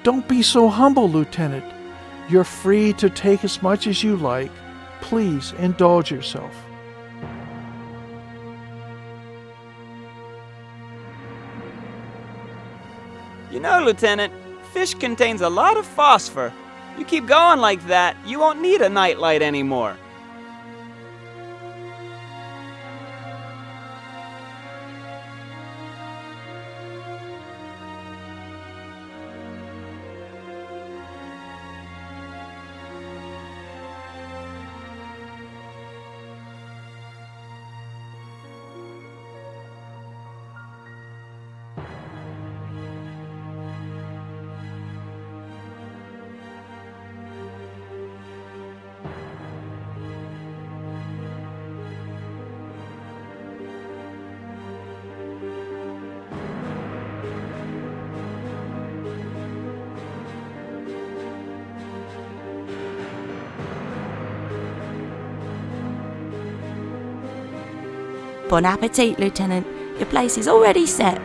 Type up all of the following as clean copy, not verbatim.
Don't be so humble, Lieutenant. You're free to take as much as you like. Please indulge yourself. You know, Lieutenant, fish contains a lot of phosphor. You keep going like that, you won't need a nightlight anymore. Bon appetit, Lieutenant. Your place is already set.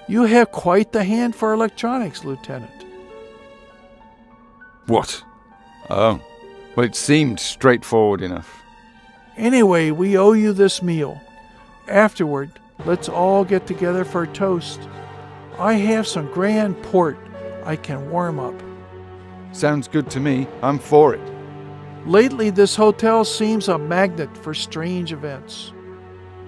You have quite the hand for electronics, Lieutenant. What? Oh, well, it seemed straightforward enough. Anyway, we owe you this meal. Afterward, let's all get together for a toast. I have some grand port I can warm up. Sounds good to me. I'm for it. Lately, this hotel seems a magnet for strange events.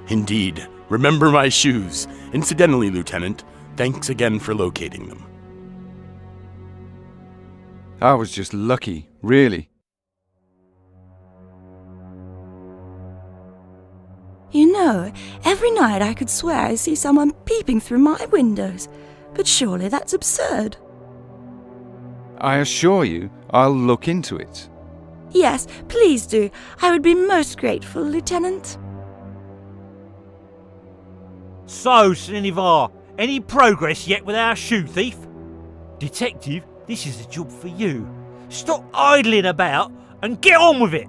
Indeed. Remember my shoes. Incidentally, Lieutenant, thanks again for locating them. I was just lucky, really. You know, every night I could swear I see someone peeping through my windows. But surely that's absurd. I assure you, I'll look into it. Yes, please do. I would be most grateful, Lieutenant. So, Sinivar, any progress yet with our shoe thief? Detective, this is a job for you. Stop idling about and get on with it.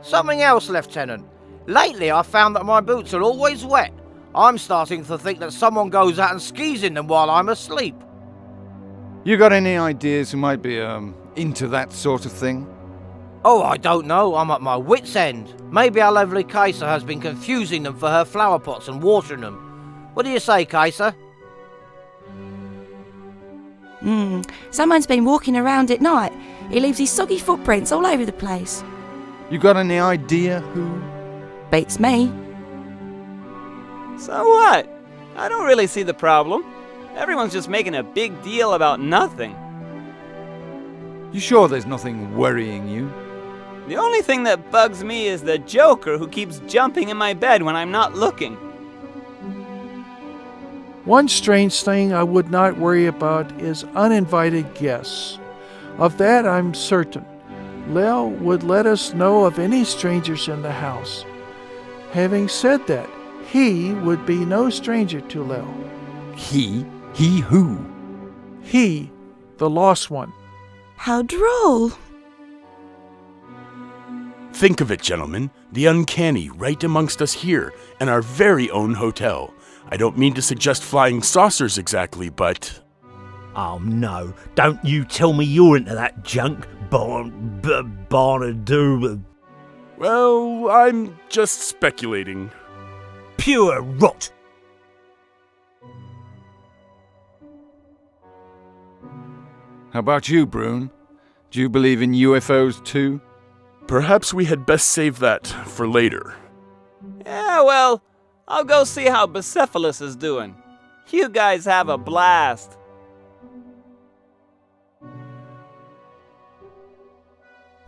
Something else, Lieutenant. Lately I found that my boots are always wet. I'm starting to think that someone goes out and skis in them while I'm asleep. You got any ideas who might be, into that sort of thing? Oh, I don't know. I'm at my wit's end. Maybe our lovely Kaiser has been confusing them for her flower pots and watering them. What do you say, Kaiser? Someone's been walking around at night. He leaves his soggy footprints all over the place. You got any idea who? Beats me. So what? I don't really see the problem. Everyone's just making a big deal about nothing. You sure there's nothing worrying you? The only thing that bugs me is the Joker who keeps jumping in my bed when I'm not looking. One strange thing I would not worry about is uninvited guests. Of that I'm certain. Lel would let us know of any strangers in the house. Having said that, he would be no stranger to Lel. He? He who? He, the lost one. How droll. Think of it, gentlemen. The uncanny right amongst us here, in our very own hotel. I don't mean to suggest flying saucers exactly, but... Oh no, don't you tell me you're into that junk, Barnadu. Well, I'm just speculating. Pure rot. How about you, Brune? Do you believe in UFOs too? Perhaps we had best save that for later. Yeah, well, I'll go see how Bucephalus is doing. You guys have a blast.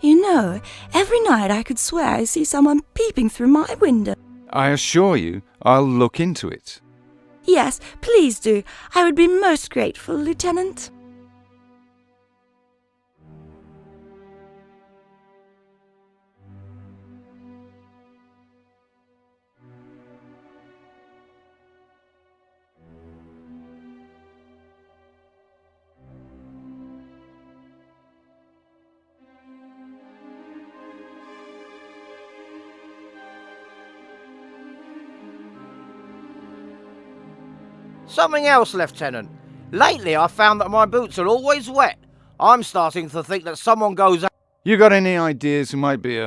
You know, every night I could swear I see someone peeping through my window. I assure you, I'll look into it. Yes, please do. I would be most grateful, Lieutenant. Something else, Lieutenant. Lately, I found that my boots are always wet. I'm starting to think that someone goes out. You got any ideas who might be,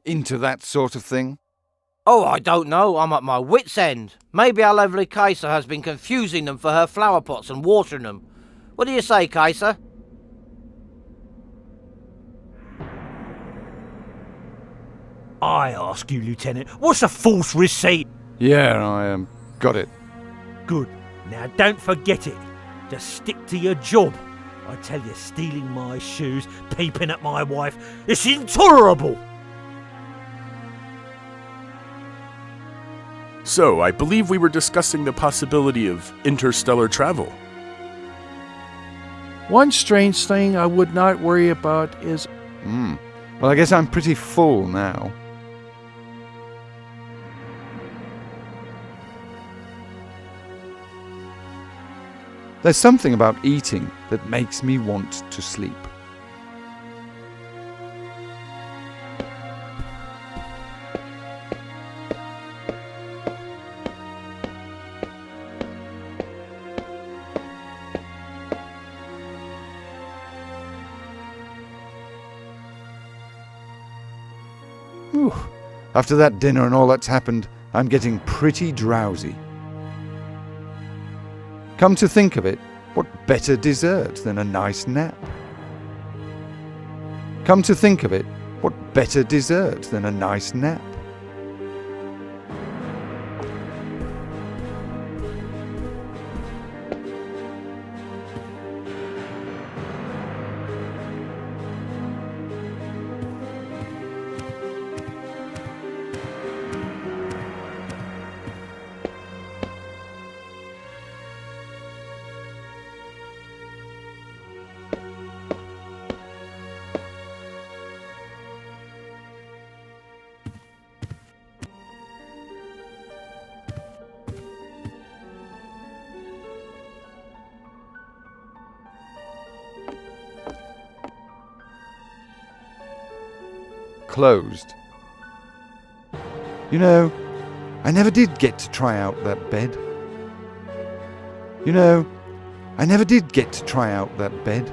into that sort of thing? Oh, I don't know. I'm at my wit's end. Maybe our lovely Kaiser has been confusing them for her flower pots and watering them. What do you say, Kaiser? I ask you, Lieutenant, what's a false receipt? Yeah, I, got it. Good. Now don't forget it. Just stick to your job. I tell you, stealing my shoes, peeping at my wife, it's intolerable. So, I believe we were discussing the possibility of interstellar travel. One strange thing I would not worry about is Well, I guess I'm pretty full now. There's something about eating that makes me want to sleep. Whew. After that dinner and all that's happened, I'm getting pretty drowsy. Come to think of it, what better dessert than a nice nap? Come to think of it, what better dessert than a nice nap? Closed. You know, I never did get to try out that bed. You know, I never did get to try out that bed.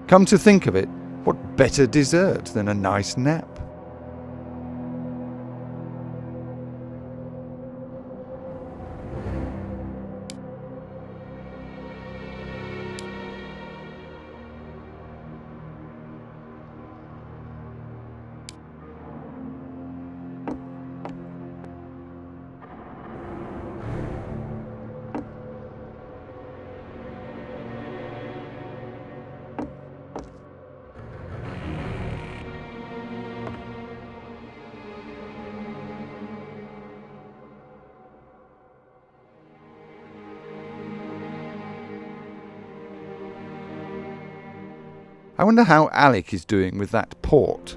Come to think of it, what better dessert than a nice nap? I wonder how Alec is doing with that port.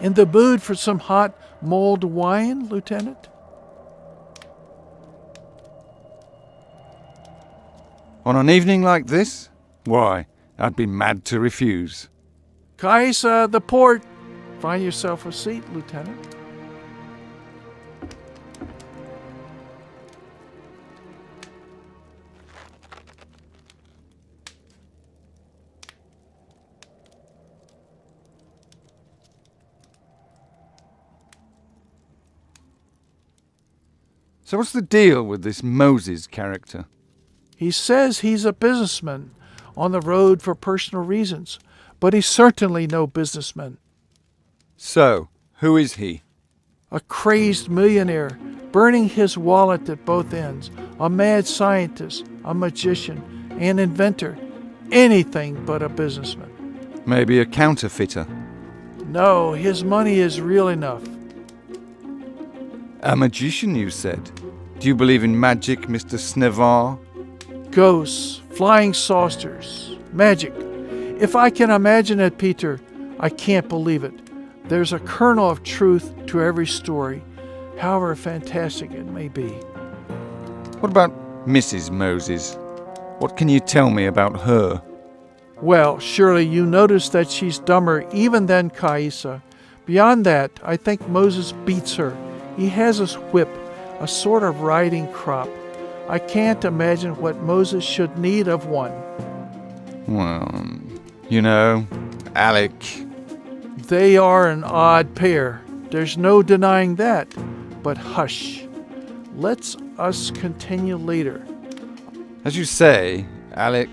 In the mood for some hot mulled wine, Lieutenant? On an evening like this? Why, I'd be mad to refuse. Kaisa, the port. Find yourself a seat, Lieutenant. So what's the deal with this Moses character? He says he's a businessman on the road for personal reasons, but he's certainly no businessman. So, who is he? A crazed millionaire, burning his wallet at both ends, a mad scientist, a magician, an inventor, anything but a businessman. Maybe a counterfeiter. No, his money is real enough. A magician, you said? Do you believe in magic, Mr. Snevar? Ghosts, flying saucers, magic. If I can imagine it, Peter, I can't believe it. There's a kernel of truth to every story, however fantastic it may be. What about Mrs. Moses? What can you tell me about her? Well, surely you notice that she's dumber even than Kaisa. Beyond that, I think Moses beats her. He has his whip, a sort of riding crop. I can't imagine what Moses should need of one. Well, you know, Alec. They are an odd pair. There's no denying that. But hush. Let's us continue later. As you say, Alec.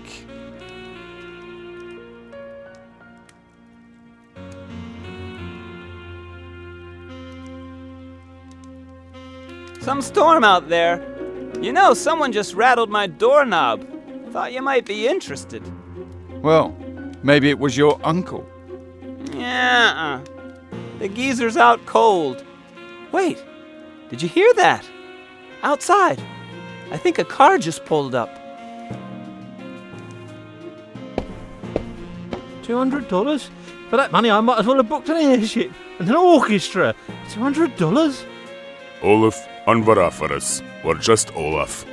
Some storm out there. You know, someone just rattled my doorknob. Thought you might be interested. Well, maybe it was your uncle. Yeah. The geezer's out cold. Wait, did you hear that? Outside. I think a car just pulled up. $200? For that money, I might as well have booked an airship and an orchestra. $200? Olaf Anvarafaras, or just Olaf.